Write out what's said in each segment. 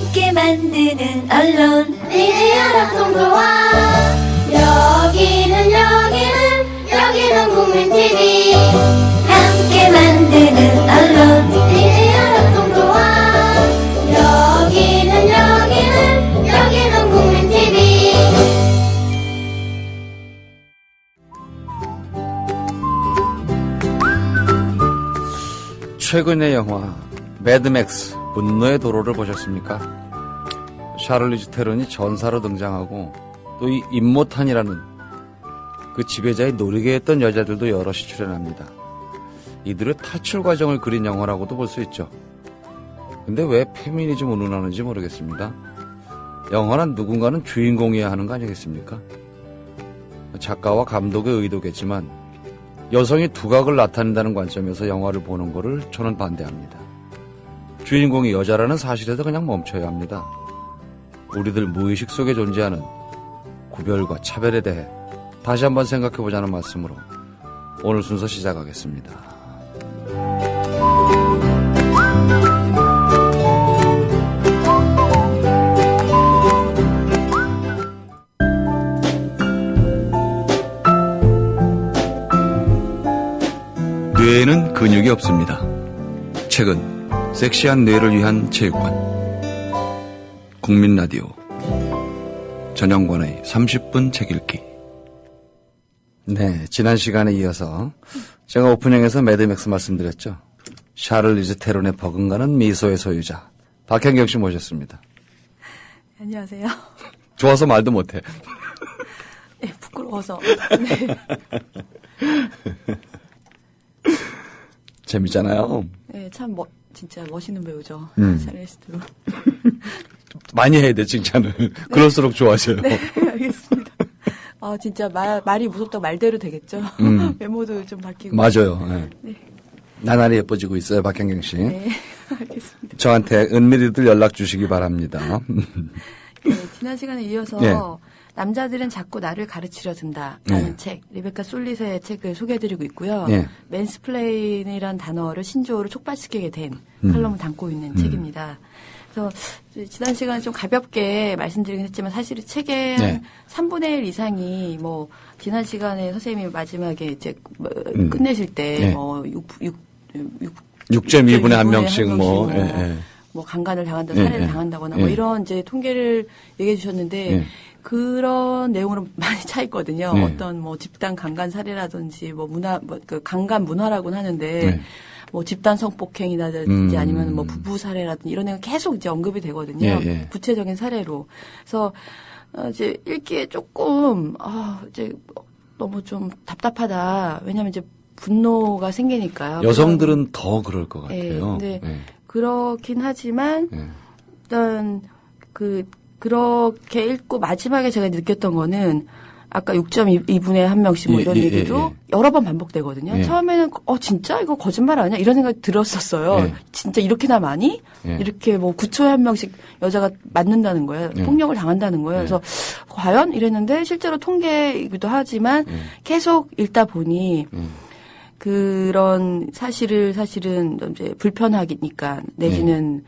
함께 만드는 언론 미디어 합동조합. 여기는 국민TV. 함께 만드는 언론 미디어 합동조합. 여기는 국민TV. 최근의 영화 매드맥스 분노의 도로를 보셨습니까? 샤를리즈 테론이 전사로 등장하고 또 이 임모탄이라는 그 지배자의 노리게 했던 여자들도 여럿이 출연합니다. 이들의 탈출 과정을 그린 영화라고도 볼 수 있죠. 근데 왜 페미니즘 운운하는지 모르겠습니다. 영화는 누군가는 주인공이어야 하는 거 아니겠습니까? 작가와 감독의 의도겠지만 여성이 두각을 나타낸다는 관점에서 영화를 보는 거를 저는 반대합니다. 주인공이 여자라는 사실에서 그냥 멈춰야 합니다. 우리들 무의식 속에 존재하는 구별과 차별에 대해 다시 한번 생각해보자는 말씀으로 오늘 순서 시작하겠습니다. 뇌에는 근육이 없습니다. 책은 섹시한 뇌를 위한 체육관. 국민라디오 전영권의 30분 책 읽기. 네, 지난 시간에 이어서 제가 오프닝에서 매드맥스 말씀드렸죠. 샤를리즈 테론의 버금가는 미소의 소유자 박현경 씨 모셨습니다. 안녕하세요. 좋아서 말도 못해. 네, 부끄러워서. 네. 재밌잖아요. 네, 참 진짜 멋있는 배우죠. 샤를리즈 테론. 많이 해야 돼, 칭찬을. 그럴수록 좋아져요. 네, 알겠습니다. 진짜 말이 무섭다고 말대로 되겠죠. 외모도 좀 바뀌고. 맞아요. 네. 네. 나날이 예뻐지고 있어요, 박현경 씨. 네, 알겠습니다. 저한테 은밀히들 연락 주시기 바랍니다. 네, 지난 시간에 이어서 네. 남자들은 자꾸 나를 가르치려 든다라는 네. 책, 리베카 솔릿의 책을 소개해드리고 있고요. 네. 맨스플레인이란 단어를 신조어로 촉발시키게 된 칼럼을 담고 있는 책입니다. 그래서 지난 시간에 좀 가볍게 말씀드리긴 했지만 사실 책의 네. 3분의 1 이상이 뭐 지난 시간에 선생님이 마지막에 이제 끝내실 때 네. 뭐 6.2분에 한 명씩 뭐, 예, 예. 뭐 강간을 당한다, 네, 살해를 네. 당한다거나 네. 뭐 이런 이제 통계를 얘기해 주셨는데 네. 그런 내용으로 많이 차 있거든요. 네. 어떤 뭐 집단 강간 사례라든지 뭐 그 강간 문화라고는 하는데 네. 뭐 집단 성폭행이라든지 아니면 뭐 부부 사례라든지 이런 데가 계속 이제 언급이 되거든요. 예, 예. 구체적인 사례로. 그래서 이제 읽기에 조금 이제 너무 좀 답답하다. 왜냐하면 이제 분노가 생기니까요. 여성들은 더 그럴 것 같아요. 예, 근데 예. 그렇긴 하지만 예. 일단 그렇게 읽고 마지막에 제가 느꼈던 거는 아까 6.2분에 한 명씩 뭐 이런 얘기도 여러 번 반복되거든요. 예. 처음에는 진짜 이거 거짓말 아니야? 이런 생각이 들었었어요. 예. 진짜 이렇게나 많이? 예. 이렇게 뭐 9초에 한 명씩 여자가 맞는다는 거예요. 예. 폭력을 당한다는 거예요. 그래서 과연? 이랬는데 실제로 통계이기도 하지만 계속 읽다 보니 그런 사실은 이제 불편하니까 내지는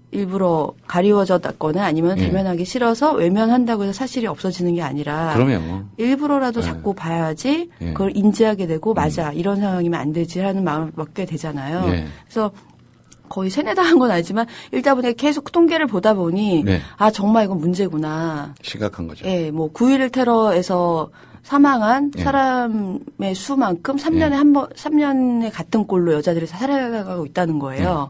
일부러 가리워졌거나 아니면 대면하기 싫어서 외면한다고 해서 사실이 없어지는 게 아니라 그럼요. 일부러라도 자꾸 봐야지 그걸 인지하게 되고 맞아 이런 상황이면 안 되지 하는 마음을 먹게 되잖아요. 예. 그래서 거의 세뇌다 한 건 아니지만 읽다 보니 계속 통계를 보다 보니 네. 정말 이건 문제구나. 심각한 거죠. 예, 뭐 9.11 테러에서 사망한 사람의 수만큼 3년에 같은 꼴로 여자들이 살아가고 있다는 거예요.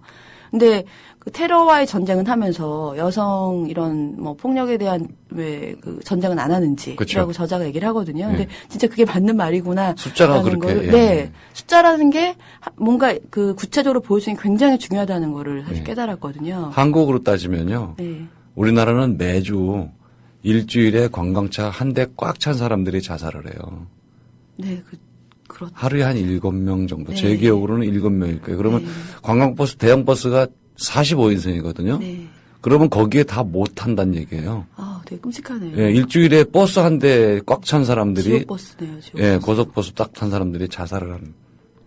근데 그 테러와의 전쟁은 하면서 여성 이런 뭐 폭력에 대한 왜 그 전쟁은 안 하는지 그쵸. 라고 저자가 얘기를 하거든요. 근데 진짜 그게 맞는 말이구나. 숫자가 그렇게. 네. 숫자라는 게 뭔가 그 구체적으로 보여주는 게 굉장히 중요하다는 거를 사실 깨달았거든요. 한국으로 따지면요. 네. 우리나라는 매주 일주일에 관광차 한 대 꽉 찬 사람들이 자살을 해요. 네, 그렇죠. 하루에 한 7명 정도. 네. 제 기억으로는 7명일 거예요. 그러면 네. 관광버스, 대형버스가 45인승이거든요. 네. 그러면 거기에 다 못 탄다는 얘기예요. 되게 끔찍하네요. 예, 일주일에 버스 한 대 꽉 찬 사람들이 지옥버스네요, 지옥버스. 예, 고속버스 딱 탄 사람들이 자살을 하는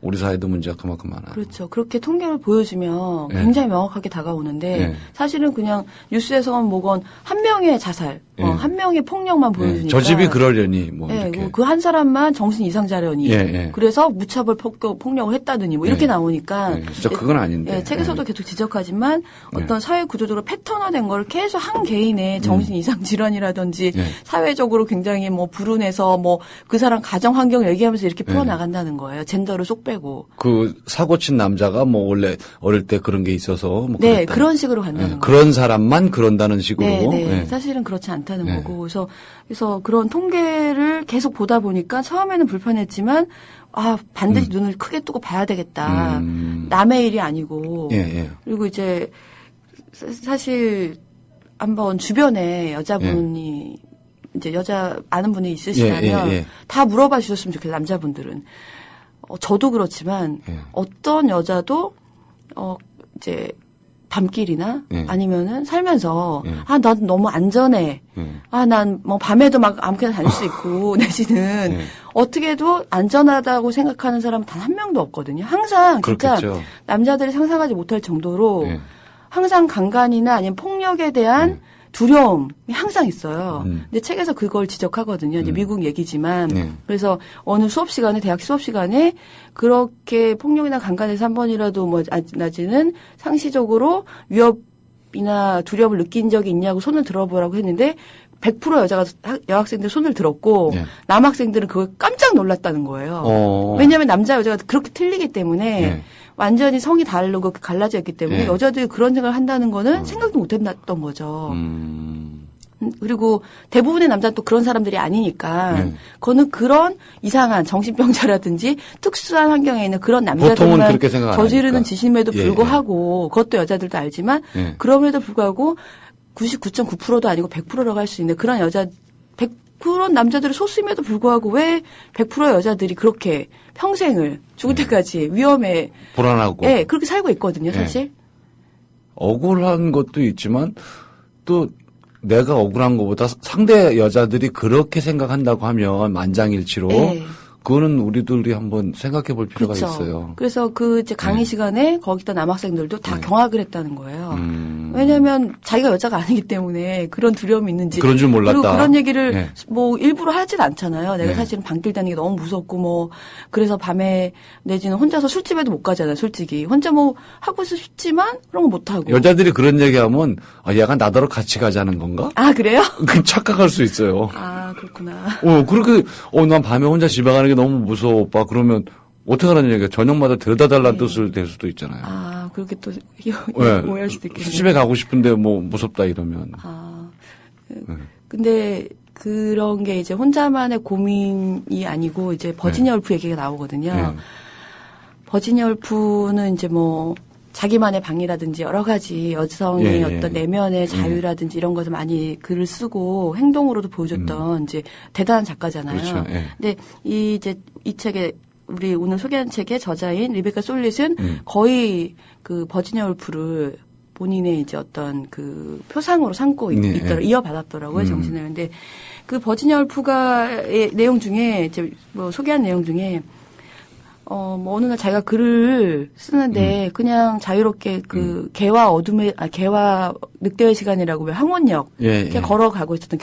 우리 사회도 문제가 그만큼 많아요. 그렇죠. 그렇게 통계를 보여주면 네. 굉장히 명확하게 다가오는데 네. 사실은 그냥 뉴스에서건 뭐건 한 명의 자살, 네. 한 명의 폭력만 보여주니까. 저 집이 그러려니 뭐 네, 이렇게. 그 한 사람만 정신 이상자려니. 그래서 무차별 폭력을 했다더니 뭐 이렇게 나오니까. 네, 진짜 그건 아닌데. 네, 책에서도 계속 지적하지만 어떤 사회 구조적으로 패턴화된 걸 계속 한 개인의 정신 이상 질환이라든지 사회적으로 굉장히 뭐 불운해서 뭐 그 사람 가정 환경을 얘기하면서 이렇게 풀어나간다는 거예요. 젠더를 쏙 빼고. 그 사고 친 남자가 뭐 원래 어릴 때 그런 게 있어서 뭐 네, 그랬다. 그런 식으로 간다는 거예요. 그런 사람만 그런다는 식으로. 네, 네. 네. 사실은 그렇지 않다는 거고. 그래서 그런 통계를 계속 보다 보니까 처음에는 불편했지만 반드시 눈을 크게 뜨고 봐야 되겠다. 남의 일이 아니고. 그리고 이제 사실 한번 주변에 여자분이 이제 여자 아는 분이 있으시다면 다 물어봐 주셨으면 좋겠어요. 남자분들은. 저도 그렇지만 어떤 여자도 이제 밤길이나 아니면은 살면서 난 너무 안전해. 난 뭐 밤에도 막 아무렇게나 다닐 수 있고 내지는 어떻게도 안전하다고 생각하는 사람은 단 한 명도 없거든요. 항상 진짜 그렇겠죠. 남자들이 상상하지 못할 정도로 항상 강간이나 아니면 폭력에 대한 두려움이 항상 있어요. 근데 책에서 그걸 지적하거든요. 이제 미국 얘기지만. 그래서 어느 수업 시간에, 대학 수업 시간에 그렇게 폭력이나 강간에서 한 번이라도 뭐, 낮에는 상시적으로 위협이나 두려움을 느낀 적이 있냐고 손을 들어보라고 했는데 100% 여학생들 손을 들었고 남학생들은 그걸 깜짝 놀랐다는 거예요. 왜냐하면 남자, 여자가 그렇게 틀리기 때문에 완전히 성이 다르고 갈라져 있기 때문에 여자들이 그런 생각을 한다는 거는 생각도 못 했던 거죠. 그리고 대부분의 남자는 또 그런 사람들이 아니니까 그거는 그런 이상한 정신병자라든지 특수한 환경에 있는 그런 남자들만 저지르는 짓임에도 불구하고 그것도 여자들도 알지만 그럼에도 불구하고 99.9%도 아니고 100%라고 할 수 있는 그런 여자 100% 남자들이 소수임에도 불구하고 왜 100% 여자들이 그렇게 평생을 죽을 때까지 위험에 불안하고 그렇게 살고 있거든요, 사실. 억울한 것도 있지만 또 내가 억울한 것보다 상대 여자들이 그렇게 생각한다고 하면 만장일치로 그거는 우리들이 한번 생각해 볼 필요가 있어요. 그래서 그 이제 강의 시간에 거기다 남학생들도 다 경악을 했다는 거예요. 왜냐하면 자기가 여자가 아니기 때문에 그런 두려움이 있는지. 그런 줄 몰랐다. 그리고 그런 얘기를 뭐 일부러 하진 않잖아요. 내가 사실은 밤길 다니기 너무 무섭고 뭐 그래서 밤에 내지는 혼자서 술집에도 못 가잖아요. 솔직히 혼자 뭐 하고 싶지만 그런 거 못 하고. 여자들이 그런 얘기하면 얘가 나더러 같이 가자는 건가? 아 그래요? 그 착각할 수 있어요. 아 그렇구나. 그렇게 난 밤에 혼자 집에 가는 게 너무 무서워 오빠. 그러면 어떻게 하라는 얘기야? 저녁마다 데려다 달라는 뜻을 될 수도 있잖아요. 아 그렇게 또 오해할 수도 있겠네요. 집에 가고 싶은데 뭐 무섭다 이러면. 근데 그런 게 이제 혼자만의 고민이 아니고 이제 버지니아 울프 얘기가 나오거든요. 버지니아 울프는 이제 뭐 자기만의 방이라든지 여러 가지 여성의 어떤 내면의 자유라든지 이런 것을 많이 글을 쓰고 행동으로도 보여줬던 이제 대단한 작가잖아요. 그렇죠. 근데 이 책에 우리 오늘 소개한 책의 저자인 리베카 솔릿은 거의 그 버지니아 울프를 본인의 이제 어떤 그 표상으로 삼고 이어받았더라고요, 정신을. 근데 그 버지니아 울프가의 내용 중에 이제 뭐 소개한 내용 중에 뭐 어느 날 자기가 글을 쓰는데 그냥 자유롭게 그 개와 개와 늑대의 시간이라고 왜 항원역 이렇게 걸어가고 있었던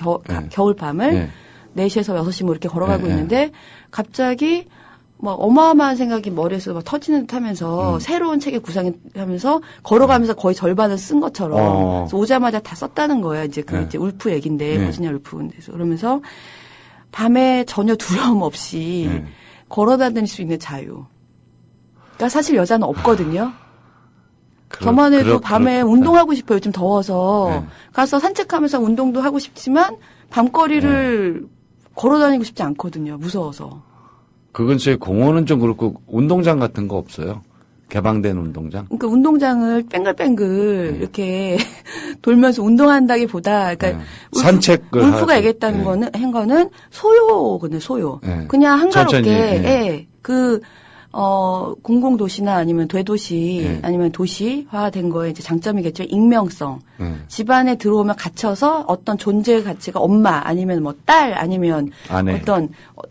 겨울 밤을 4시에서 6시 뭐 이렇게 걸어가고 있는데 갑자기 뭐 어마어마한 생각이 머리에서 막 터지는 듯 하면서 새로운 책의 구상을 하면서 걸어가면서 거의 절반을 쓴 것처럼 그래서 오자마자 다 썼다는 거예요. 이제 그 이제 울프 얘긴데 버지니아 울프인데서 그러면서 밤에 전혀 두려움 없이 걸어다닐 수 있는 자유. 그러니까 사실 여자는 없거든요. 저만 해도 밤에 운동하고 싶어요. 요즘 더워서. 가서 산책하면서 운동도 하고 싶지만 밤거리를 걸어다니고 싶지 않거든요. 무서워서. 그 근처에 공원은 좀 그렇고 운동장 같은 거 없어요? 개방된 운동장? 그러니까 운동장을 뺑글뺑글 이렇게 돌면서 운동한다기보다 그러니까 산책을 울프가 얘기했다는 한 거는 소요거든요. 소요. 그냥 한가롭게 그 공공도시나 아니면 대도시 네. 아니면 도시화된 거에 이제 장점이겠죠. 익명성. 집안에 들어오면 갇혀서 어떤 존재의 가치가 엄마 아니면 뭐 딸 아니면 아내. 어떤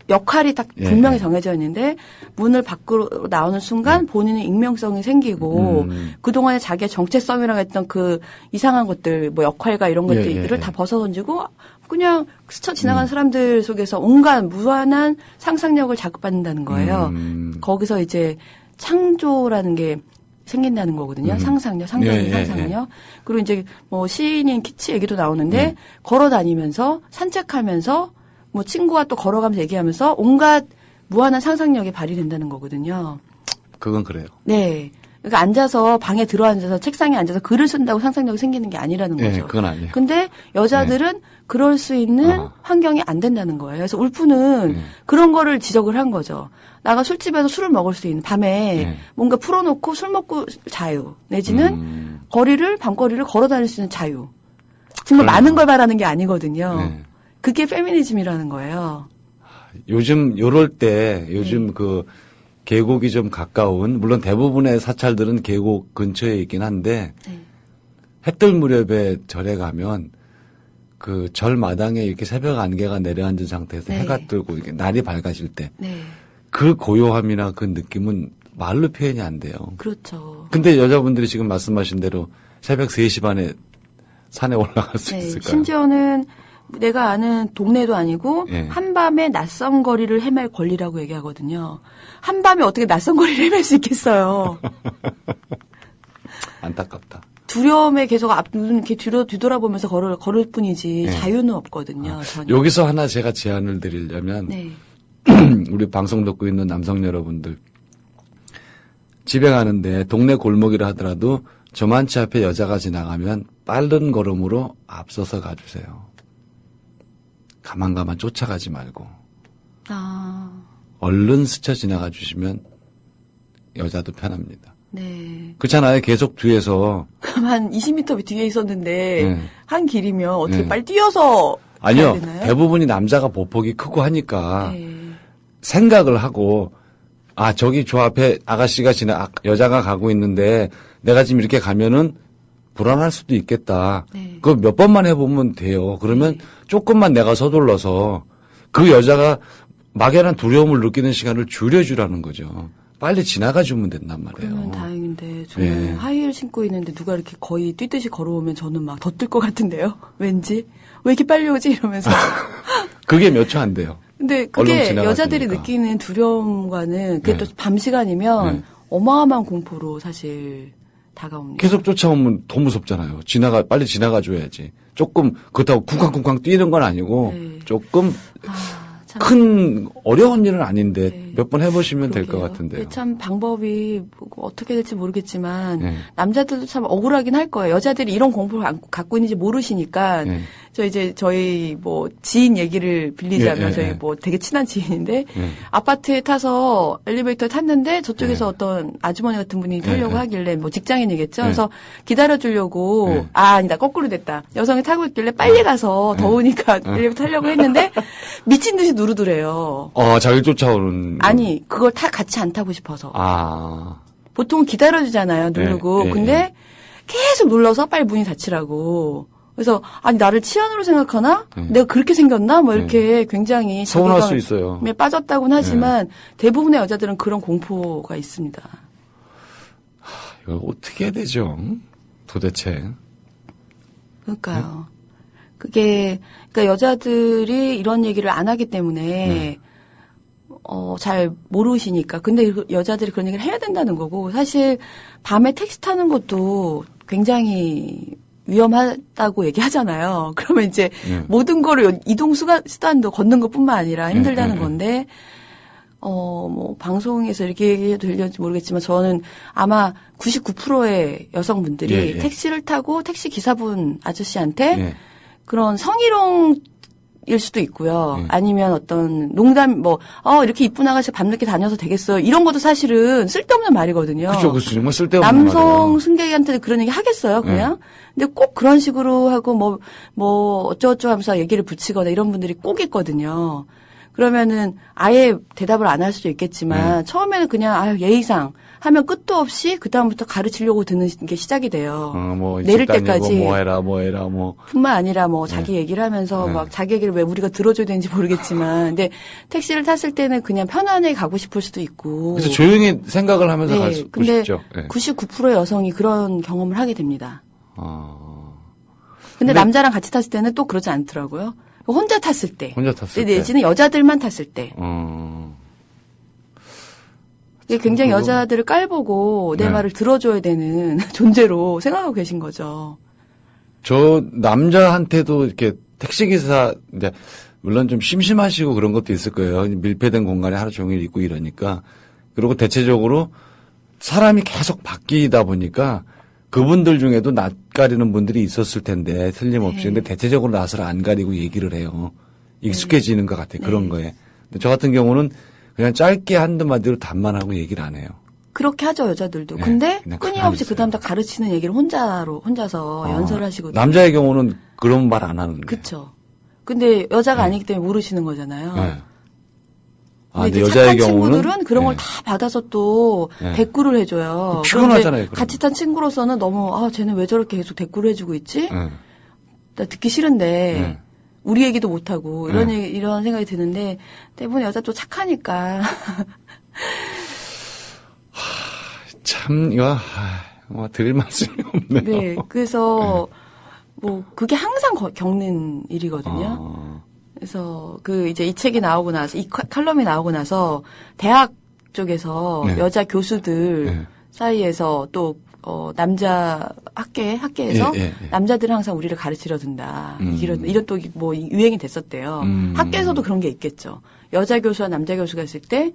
역할이 딱 예, 분명히 예. 정해져 있는데 문을 밖으로 나오는 순간 본인의 익명성이 생기고 그동안에 자기의 정체성이라고 했던 그 이상한 것들 뭐 역할과 이런 예, 것들을 예, 다 예. 벗어던지고 그냥 스쳐 지나가는 사람들 속에서 온갖 무한한 상상력을 자극받는다는 거예요. 거기서 이제 창조라는 게 생긴다는 거거든요. 상상력, 상상력, 예, 예, 상상력. 그리고 이제 뭐 시인인 키치 얘기도 나오는데 걸어 다니면서 산책하면서 뭐 친구와 또 걸어가면서 얘기하면서 온갖 무한한 상상력이 발휘된다는 거거든요. 그건 그래요. 네. 그러니까 앉아서 방에 들어앉아서 책상에 앉아서 글을 쓴다고 상상력이 생기는 게 아니라는 예, 거죠. 그건 아니에요. 근데 여자들은 그럴 수 있는 환경이 안 된다는 거예요. 그래서 울프는 그런 거를 지적을 한 거죠. 나가 술집에서 술을 먹을 수 있는 밤에 뭔가 풀어놓고 술 먹고 자유 내지는 밤거리를 걸어 다닐 수 있는 자유. 정말 많은 걸 바라는 게 아니거든요. 네. 그게 페미니즘이라는 거예요. 요즘 요즘 그 계곡이 좀 가까운 물론 대부분의 사찰들은 계곡 근처에 있긴 한데 네. 해뜰 무렵에 절에 가면 그 절 마당에 이렇게 새벽 안개가 내려앉은 상태에서 네. 해가 뜨고 이렇게 날이 밝아질 때 그 네. 고요함이나 그 느낌은 말로 표현이 안 돼요. 그렇죠. 근데 여자분들이 지금 말씀하신 대로 새벽 3시 반에 산에 올라갈 수 네. 있을까요? 심지어는 내가 아는 동네도 아니고 예. 한밤에 낯선 거리를 헤맬 권리라고 얘기하거든요. 한밤에 어떻게 낯선 거리를 헤맬 수 있겠어요. 안타깝다. 두려움에 계속 눈 이렇게 뒤돌아보면서 걸을 뿐이지 네. 자유는 없거든요. 전혀. 여기서 하나 제가 제안을 드리려면 네. 우리 방송 듣고 있는 남성 여러분들 집에 가는데 동네 골목이라 하더라도 저만치 앞에 여자가 지나가면 빠른 걸음으로 앞서서 가주세요. 가만 쫓아가지 말고 아, 얼른 스쳐 지나가 주시면 여자도 편합니다. 네. 그렇잖아요. 계속 뒤에서 그럼 한 20m 뒤에 있었는데 네. 한 길이면 어떻게 네. 빨리 뛰어서 아니요. 가야 되나요? 대부분이 남자가 보폭이 크고 하니까 네. 생각을 하고 저기 저 앞에 아가씨가 여자가 가고 있는데 내가 지금 이렇게 가면은 불안할 수도 있겠다. 네. 그거 몇 번만 해보면 돼요. 그러면 조금만 내가 서둘러서 그 여자가 막연한 두려움을 느끼는 시간을 줄여주라는 거죠. 빨리 지나가 주면 된단 말이에요. 그러면 다행인데 저는 네. 하이힐 신고 있는데 누가 이렇게 거의 뛰듯이 걸어오면 저는 막 더 뛸 것 같은데요. 왠지 왜 이렇게 빨리 오지 이러면서. 그게 몇 초 안 돼요. 근데 얼른 그게 지나가시니까. 여자들이 느끼는 두려움과는 그게 네. 또 밤 시간이면 네. 어마어마한 공포로 사실 다가옵니다. 계속 쫓아오면 더 무섭잖아요. 빨리 지나가 줘야지. 조금 그렇다고 쿵쾅쿵쾅 뛰는 건 아니고 네. 조금 참 큰 어려운 일은 아닌데 네. 몇 번 해보시면 될 것 그러게요. 같은데요. 이게 참 방법이 어떻게 될지 모르겠지만 네. 남자들도 참 억울하긴 할 거예요. 여자들이 이런 공포를 갖고 있는지 모르시니까 네. 저희 뭐 지인 얘기를 빌리자면 예, 예, 저희 예. 뭐 되게 친한 지인인데 예. 아파트에 타서 엘리베이터 탔는데 저쪽에서 예. 어떤 아주머니 같은 분이 타려고 예. 하길래 뭐 직장인이겠죠. 예. 그래서 기다려주려고 예. 아니다 거꾸로 됐다. 여성이 타고 있길래 빨리 가서 더우니까 엘리베이터 타려고 했는데 미친 듯이 누르더래요. 자기 쫓아오는. 아니 그걸 같이 안 타고 싶어서. 보통은 기다려주잖아요. 누르고. 예, 예, 근데 예. 계속 눌러서 빨리 문이 닫히라고. 그래서 아니 나를 치안으로 생각하나? 예. 내가 그렇게 생겼나? 뭐 이렇게 굉장히 서운할 수 자기가 있어요. 빠졌다고는 하지만 대부분의 여자들은 그런 공포가 있습니다. 이거 어떻게 해야 되죠? 도대체. 그러니까요. 그게 그러니까 여자들이 이런 얘기를 안 하기 때문에 잘 모르시니까. 근데 여자들이 그런 얘기를 해야 된다는 거고 사실 밤에 택시 타는 것도 굉장히 위험하다고 얘기하잖아요. 그러면 이제 모든 거를 이동 수단도 걷는 것뿐만 아니라 힘들다는 건데 뭐 방송에서 이렇게 얘기해도 될지 모르겠지만 저는 아마 99%의 여성분들이 예, 예. 택시를 타고 택시 기사분 아저씨한테 예. 그런 성희롱일 수도 있고요. 예. 아니면 어떤 농담 이렇게 이쁜 아가씨 밤늦게 다녀서 되겠어요. 이런 것도 사실은 쓸데없는 말이거든요. 그렇죠. 그 정말 쓸데없는 남성 말이에요. 승객한테 그런 얘기 하겠어요, 그냥? 근데 꼭 그런 식으로 하고 어쩌고저쩌고 하면서 얘기를 붙이거나 이런 분들이 꼭 있거든요. 그러면은 아예 대답을 안 할 수도 있겠지만 처음에는 그냥 예의상 하면 끝도 없이 그다음부터 가르치려고 드는 게 시작이 돼요. 뭐 내릴 집 다니고 때까지. 뭐 해라 뭐. 뿐만 아니라 뭐 자기 얘기를 하면서 막 자기 얘기를 왜 우리가 들어줘야 되는지 모르겠지만 근데 택시를 탔을 때는 그냥 편안하게 가고 싶을 수도 있고. 그래서 조용히 생각을 하면서 갈 수 근데 싶죠. 네. 99%의 여성이 그런 경험을 하게 됩니다. 근데 근데 남자랑 같이 탔을 때는 또 그러지 않더라고요. 혼자 탔을 때. 내지는 여자들만 탔을 때. 이게 굉장히 여자들을 깔보고 내 말을 들어줘야 되는 존재로 생각하고 계신 거죠. 저 남자한테도 이렇게 택시기사, 이제, 물론 좀 심심하시고 그런 것도 있을 거예요. 밀폐된 공간에 하루 종일 있고 이러니까. 그리고 대체적으로 사람이 계속 바뀌다 보니까 그분들 중에도 낯 가리는 분들이 있었을 텐데 틀림없이. 근데 대체적으로 낯을 안 가리고 얘기를 해요. 익숙해지는 것 같아요. 그런 거에. 근데 저 같은 경우는 그냥 짧게 한두 마디로 답만 하고 얘기를 안 해요. 그렇게 하죠, 여자들도. 근데 끊임없이 그다음 다 가르치는 얘기를 혼자서 연설하시거든요. 남자의 경우는 그런 말 안 하는데. 그렇죠. 근데 여자가 아니기 때문에 모르시는 거잖아요. 근데 여자의 착한 경우는 친구들은 그런 걸 다 받아서 또 댓글을 해줘요. 피곤하잖아요. 같이 탄 친구로서는 너무 쟤는 왜 저렇게 계속 댓글을 해주고 있지? 나 듣기 싫은데 우리 얘기도 못 하고 이런 생각이 드는데 대부분 여자 또 착하니까. 참 이거 드릴 말씀이 없네요. 네, 그래서 뭐 그게 항상 겪는 일이거든요. 그래서 이제 이 책이 나오고 나서 이 칼럼이 나오고 나서 대학 쪽에서 여자 교수들 사이에서 또 남자 학계에서 남자들은 항상 우리를 가르치려 든다. 이런 또 뭐 유행이 됐었대요. 학계에서도 그런 게 있겠죠. 여자 교수와 남자 교수가 있을 때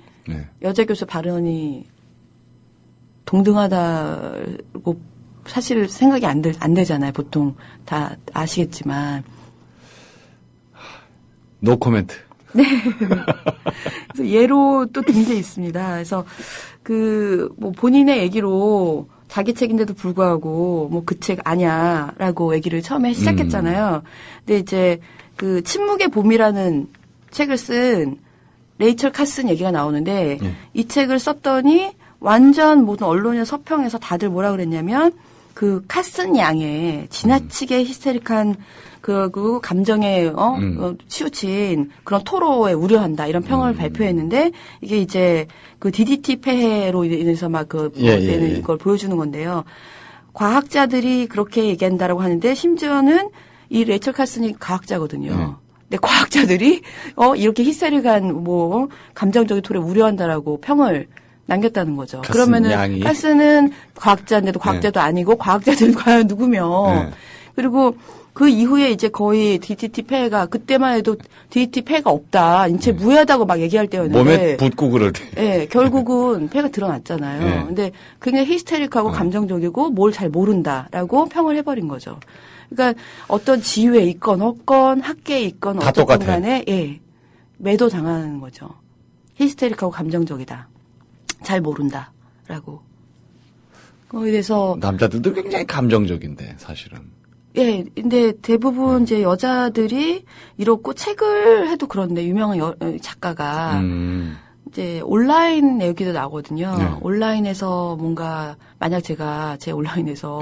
여자 교수 발언이 동등하다고 사실 생각이 안 되잖아요. 보통 다 아시겠지만. 노 코멘트. 네. 그래서 예로 또 든 게 있습니다. 그래서 뭐 본인의 얘기로 자기 책인데도 불구하고 뭐 그 책 아냐라고 얘기를 처음에 시작했잖아요. 근데 이제 침묵의 봄이라는 책을 쓴 레이첼 카슨 얘기가 나오는데 이 책을 썼더니 완전 모든 언론의 서평에서 다들 뭐라 그랬냐면 카슨 양의 지나치게 히스테릭한 그 감정에 치우친 그런 토로에 우려한다 이런 평을 발표했는데 이게 이제 DDT 폐해로 인해서 막 되는 이걸 보여주는 건데요. 과학자들이 그렇게 얘기한다라고 하는데 심지어는 이 레이첼 카슨이 과학자거든요. 근데 과학자들이 이렇게 히스테릭한 뭐 감정적인 토로에 우려한다라고 평을 남겼다는 거죠. 그러면은 카슨은 과학자인데도 과학자도 아니고 과학자들은 과연 누구며 그리고 그 이후에 이제 거의 DDT 폐해가 그때만 해도 DDT 폐해가 없다. 인체 무해하다고 막 얘기할 때였는데 몸에 붓고 그럴 때. 네, 결국은 폐해가 드러났잖아요. 근데 굉장히 히스테릭하고 감정적이고 뭘 잘 모른다라고 평을 해버린 거죠. 그러니까 어떤 지위에 있건 없건 학계에 있건 어쨌든 간에 매도 당하는 거죠. 히스테릭하고 감정적이다. 잘 모른다라고. 거기에 대해서 남자들도 굉장히 감정적인데 사실은. 예, 근데 대부분 이제 여자들이 이렇고 책을 해도 그런데 유명한 작가가 이제 온라인 얘기도 나오거든요. 온라인에서 뭔가 만약 제가 제 온라인에서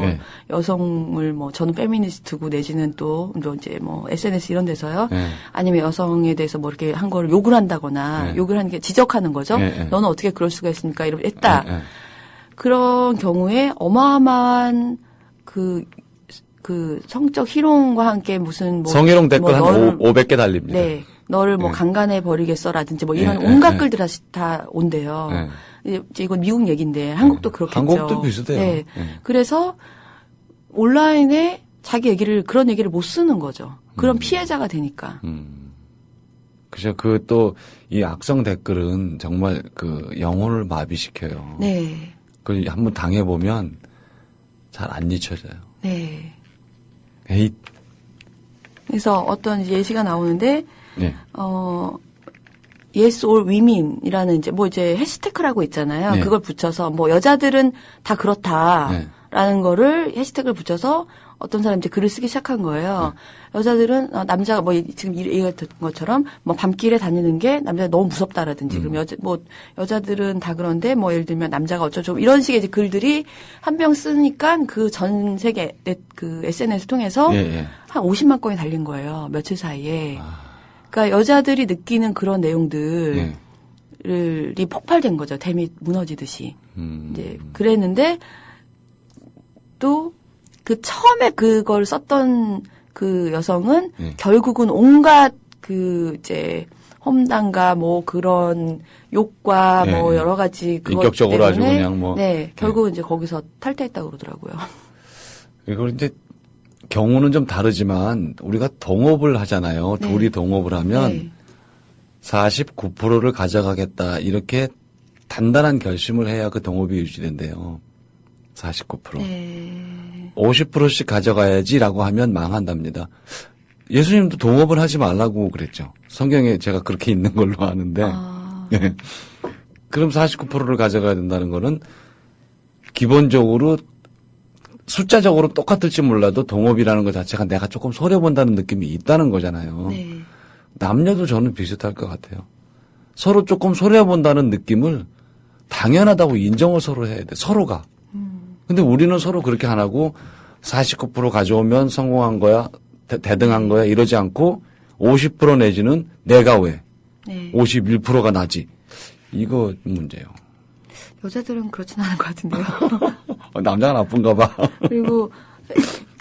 여성을 뭐 저는 페미니스트고 내지는 또 이제 뭐 SNS 이런 데서요. 아니면 여성에 대해서 뭐 이렇게 한 거를 욕을 한다거나 욕을 하는 게 지적하는 거죠. 너는 어떻게 그럴 수가 있습니까? 이렇게 했다. 그런 경우에 어마어마한 그 성적 희롱과 함께 무슨 뭐 성희롱 댓글 한 500개 달립니다. 네. 너를 뭐 강간해 버리겠어라든지 뭐 이런 온갖 글들 다 온대요. 이건 미국 얘기인데 한국도 그렇겠죠. 한국도 비슷해요. 네. 그래서 온라인에 자기 그런 얘기를 못 쓰는 거죠. 그런 피해자가 되니까. 그죠. 또 이 악성 댓글은 정말 영혼을 마비시켜요. 네. 그걸 한번 당해보면 잘 안 잊혀져요. 네. 에잇. 그래서 어떤 예시가 나오는데, Yes or Women이라는 이제 해시태그라고 있잖아요. 그걸 붙여서 여자들은 다 그렇다라는 거를 해시태그를 붙여서 어떤 사람이 이제 글을 쓰기 시작한 거예요. 여자들은 남자가 뭐 지금 얘기가 듣는 것처럼 뭐 밤길에 다니는 게 남자가 너무 무섭다라든지 그럼 여자들은 다 그런데 뭐 예를 들면 남자가 어쩌고 이런 식의 이제 글들이 한 명 쓰니까 그 전 세계 그 SNS 통해서 한 50만 건이 달린 거예요. 며칠 사이에. 그러니까 여자들이 느끼는 그런 내용들이 폭발된 거죠. 댐이 무너지듯이. 이제 그랬는데 또 그 처음에 그걸 썼던 그 여성은 결국은 온갖 그 이제 험담과 뭐 그런 욕과 뭐 여러 가지 그것 인격적으로 때문에 아주 그냥 뭐 결국은 이제 거기서 탈퇴했다고 그러더라고요. 이걸 이제 경우는 좀 다르지만 우리가 동업을 하잖아요. 둘이 동업을 하면 49%를 가져가겠다 이렇게 단단한 결심을 해야 그 동업이 유지된대요. 49%. 50%씩 가져가야지라고 하면 망한답니다. 예수님도 동업을 하지 말라고 그랬죠. 성경에 제가 그렇게 있는 걸로 아는데. 네. 그럼 49%를 가져가야 된다는 거는 기본적으로 숫자적으로 똑같을지 몰라도 동업이라는 것 자체가 내가 조금 손해본다는 느낌이 있다는 거잖아요. 네. 남녀도 저는 비슷할 것 같아요. 서로 조금 손해본다는 느낌을 당연하다고 인정을 서로 해야 돼. 서로가. 근데 우리는 서로 그렇게 안 하고 49% 가져오면 성공한 거야, 대등한 거야 이러지 않고 50% 내지는 내가 왜 51%가 나지. 이거 문제예요. 여자들은 그렇진 않은 것 같은데요. 남자가 나쁜가 봐. 그리고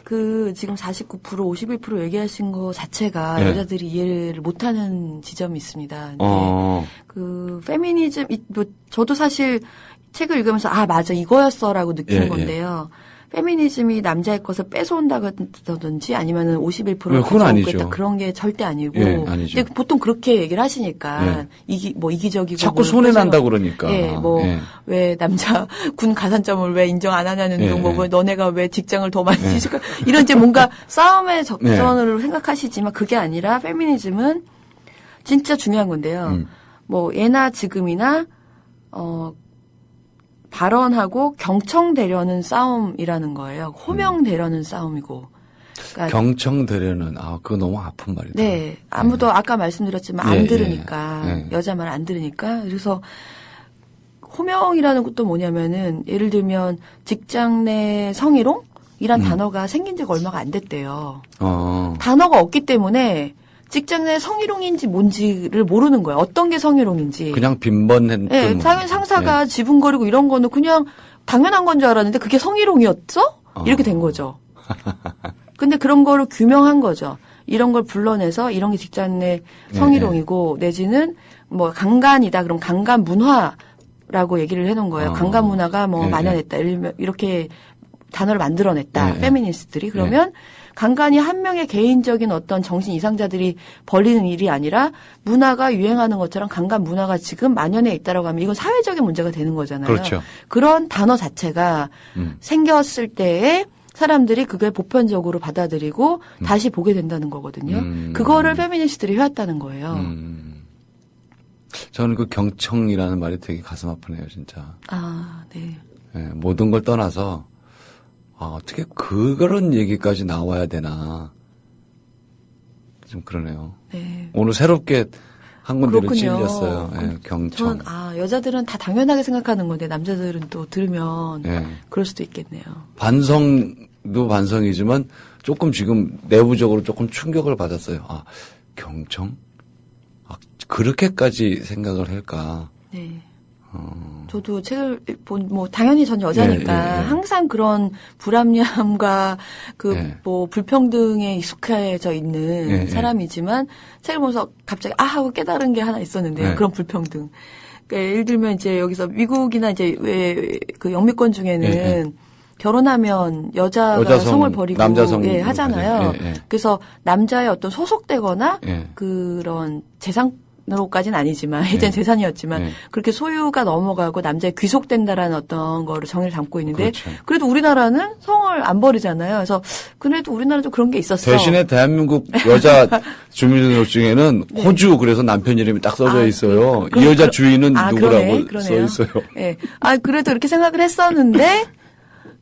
그 지금 49% 51% 얘기하신 거 자체가 여자들이 이해를 못하는 지점이 있습니다. 그 페미니즘 뭐 저도 사실 책을 읽으면서 아 맞아 이거였어라고 느낀 건데요. 페미니즘이 남자의 것을 뺏어온다든지 아니면은 51%를 가져오겠다 그런 게 절대 아니고. 아니죠. 근데 보통 그렇게 얘기를 하시니까 이기적이고 자꾸 손해 난다 그러니까. 왜 남자 군 가산점을 왜 인정 안 하냐는 둥 뭐 너네가 왜 직장을 더 많이 주실까 이런 이제 뭔가 싸움의 적전으로 생각하시지만 그게 아니라 페미니즘은 진짜 중요한 건데요. 뭐 예나 지금이나 발언하고 경청되려는 싸움이라는 거예요. 호명되려는 싸움이고. 그러니까 경청되려는 그거 너무 아픈 말이다. 네. 아무도 아까 말씀드렸지만 안 들으니까. 여자 말 안 들으니까. 그래서 호명이라는 것도 뭐냐면은 예를 들면 직장 내 성희롱이란 단어가 생긴 지가 얼마가 안 됐대요. 단어가 없기 때문에 직장 내 성희롱인지 뭔지를 모르는 거예요. 어떤 게 성희롱인지. 그냥 빈번한. 네, 당연히 상사가 지분거리고 이런 거는 그냥 당연한 건 줄 알았는데 그게 성희롱이었어? 이렇게 된 거죠. 근데 그런 거를 규명한 거죠. 이런 걸 불러내서 이런 게 직장 내 성희롱이고 내지는 뭐 강간이다. 그럼 강간 문화라고 얘기를 해놓은 거예요. 강간 문화가 뭐 만연했다. 이렇게 단어를 만들어냈다. 페미니스트들이. 그러면 강간이 한 명의 개인적인 어떤 정신 이상자들이 벌이는 일이 아니라 문화가 유행하는 것처럼 강간 문화가 지금 만연해 있다라고 하면 이건 사회적인 문제가 되는 거잖아요. 그렇죠. 그런 단어 자체가 생겼을 때에 사람들이 그걸 보편적으로 받아들이고 다시 보게 된다는 거거든요. 그거를 페미니스트들이 해왔다는 거예요. 저는 그 경청이라는 말이 되게 가슴 아프네요, 진짜. 네. 네, 모든 걸 떠나서 어떻게 그런 얘기까지 나와야 되나. 좀 그러네요. 네. 오늘 새롭게 한 군데를 찔렸어요. 네, 경청. 저는 여자들은 다 당연하게 생각하는 건데 남자들은 또 들으면 그럴 수도 있겠네요. 반성도 반성이지만 조금 지금 내부적으로 조금 충격을 받았어요. 경청? 그렇게까지 생각을 할까. 네. 저도 책을 당연히 전 여자니까 항상 그런 불합리함과 뭐 불평등에 익숙해져 있는 사람이지만 책을 보면서 갑자기 하고 깨달은 게 하나 있었는데요. 그런 불평등. 그러니까 예를 들면 이제 여기서 미국이나 이제 왜 그 영미권 중에는 결혼하면 여자가 성을 버리고 남자 성 하잖아요. 그래서 남자의 어떤 소속되거나 그런 재산으로까지는 아니지만 이젠 재산이었지만 그렇게 소유가 넘어가고 남자에 귀속된다라는 어떤 거를 정의를 담고 있는데 그래도 우리나라는 성을 안 버리잖아요. 그래서 그래도 우리나라는 좀 그런 게 있었어요. 대신에 대한민국 여자 주민등록 중에는 호주 그래서 남편 이름이 딱 써져 있어요. 이 여자 주인은 누구라고 써 있어요. 네. 그래도 이렇게 생각을 했었는데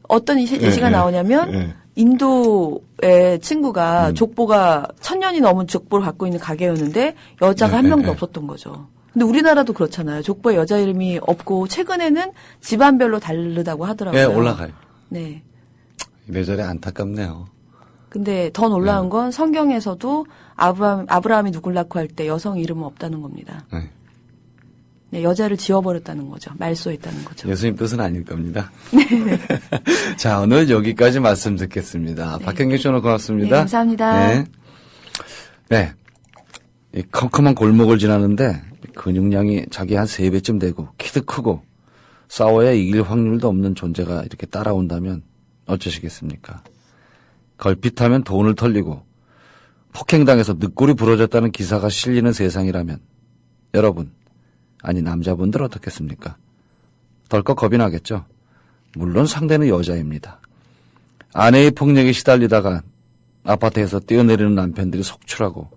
어떤 예시가 나오냐면 인도의 친구가 족보가 1000년이 넘은 족보를 갖고 있는 가게였는데 여자가 한 명도 없었던 거죠. 근데 우리나라도 그렇잖아요. 족보에 여자 이름이 없고 최근에는 집안별로 다르다고 하더라고요. 네, 올라가요. 네. 이래저래 안타깝네요. 근데 더 놀라운 건 성경에서도 아브라함이 누굴 낳고 할 때 여성 이름은 없다는 겁니다. 네. 네, 여자를 지워버렸다는 거죠. 말소했다는 거죠. 예수님 뜻은 아닐 겁니다. 자, 오늘 여기까지 말씀 듣겠습니다. 박현경 씨 오늘 고맙습니다. 네, 감사합니다. 네. 네. 이 컴컴한 골목을 지나는데 근육량이 자기 한 3배쯤 되고 키도 크고 싸워야 이길 확률도 없는 존재가 이렇게 따라온다면 어쩌시겠습니까? 걸핏하면 돈을 털리고 폭행당해서 늑골이 부러졌다는 기사가 실리는 세상이라면 여러분, 아니 남자분들 어떻겠습니까? 덜컥 겁이 나겠죠? 물론 상대는 여자입니다. 아내의 폭력에 시달리다가 아파트에서 뛰어내리는 남편들이 속출하고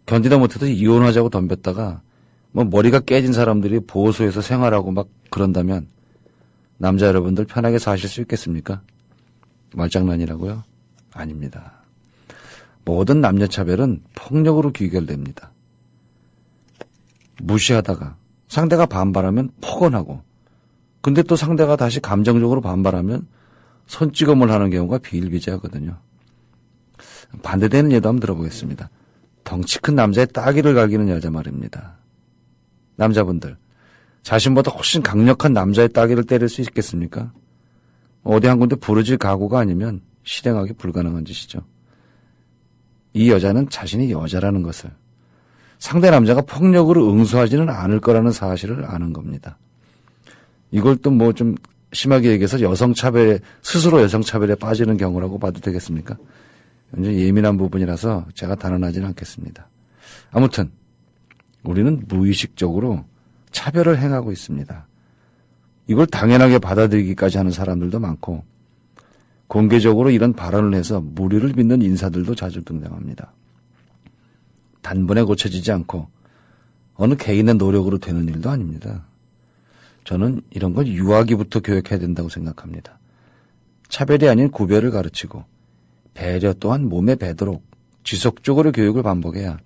견디다 못해서 이혼하자고 덤볐다가 뭐 머리가 깨진 사람들이 보호소에서 생활하고 막 그런다면 남자 여러분들 편하게 사실 수 있겠습니까? 말장난이라고요? 아닙니다. 모든 남녀차별은 폭력으로 귀결됩니다. 무시하다가 상대가 반발하면 폭언하고 근데 또 상대가 다시 감정적으로 반발하면 손찌검을 하는 경우가 비일비재하거든요. 반대되는 예도 한번 들어보겠습니다. 덩치 큰 남자의 따귀를 갈기는 여자 말입니다. 남자분들, 자신보다 훨씬 강력한 남자의 따귀를 때릴 수 있겠습니까? 어디 한 군데 부러질 각오가 아니면 실행하기 불가능한 짓이죠. 이 여자는 자신이 여자라는 것을, 상대 남자가 폭력으로 응수하지는 않을 거라는 사실을 아는 겁니다. 이걸 또 뭐 좀 심하게 얘기해서 스스로 여성차별에 빠지는 경우라고 봐도 되겠습니까? 굉장히 예민한 부분이라서 제가 단언하지는 않겠습니다. 아무튼 우리는 무의식적으로 차별을 행하고 있습니다. 이걸 당연하게 받아들이기까지 하는 사람들도 많고 공개적으로 이런 발언을 해서 무리를 빚는 인사들도 자주 등장합니다. 단번에 고쳐지지 않고 어느 개인의 노력으로 되는 일도 아닙니다. 저는 이런 건 유아기부터 교육해야 된다고 생각합니다. 차별이 아닌 구별을 가르치고 배려 또한 몸에 배도록 지속적으로 교육을 반복해야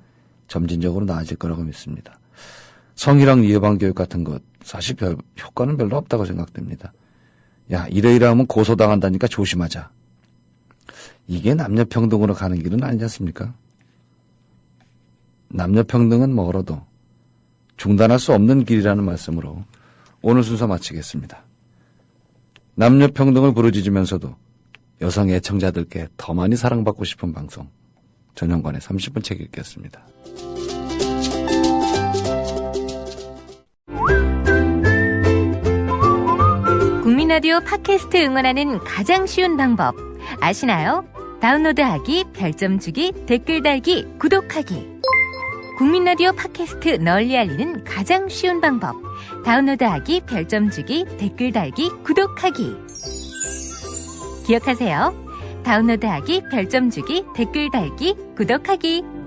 점진적으로 나아질 거라고 믿습니다. 성희롱 예방 교육 같은 것 사실 효과는 별로 없다고 생각됩니다. 야, 이러이러하면 고소당한다니까 조심하자. 이게 남녀평등으로 가는 길은 아니지 않습니까? 남녀평등은 멀어도 중단할 수 없는 길이라는 말씀으로 오늘 순서 마치겠습니다. 남녀평등을 부르짖으면서도 여성 애청자들께 더 많이 사랑받고 싶은 방송 전영관의 30분 책 읽기였습니다. 국민라디오 팟캐스트 응원하는 가장 쉬운 방법 아시나요? 다운로드하기, 별점 주기, 댓글 달기, 구독하기. 국민라디오 팟캐스트 널리 알리는 가장 쉬운 방법 다운로드하기, 별점 주기, 댓글 달기, 구독하기. 기억하세요. 다운로드하기, 별점 주기, 댓글 달기, 구독하기.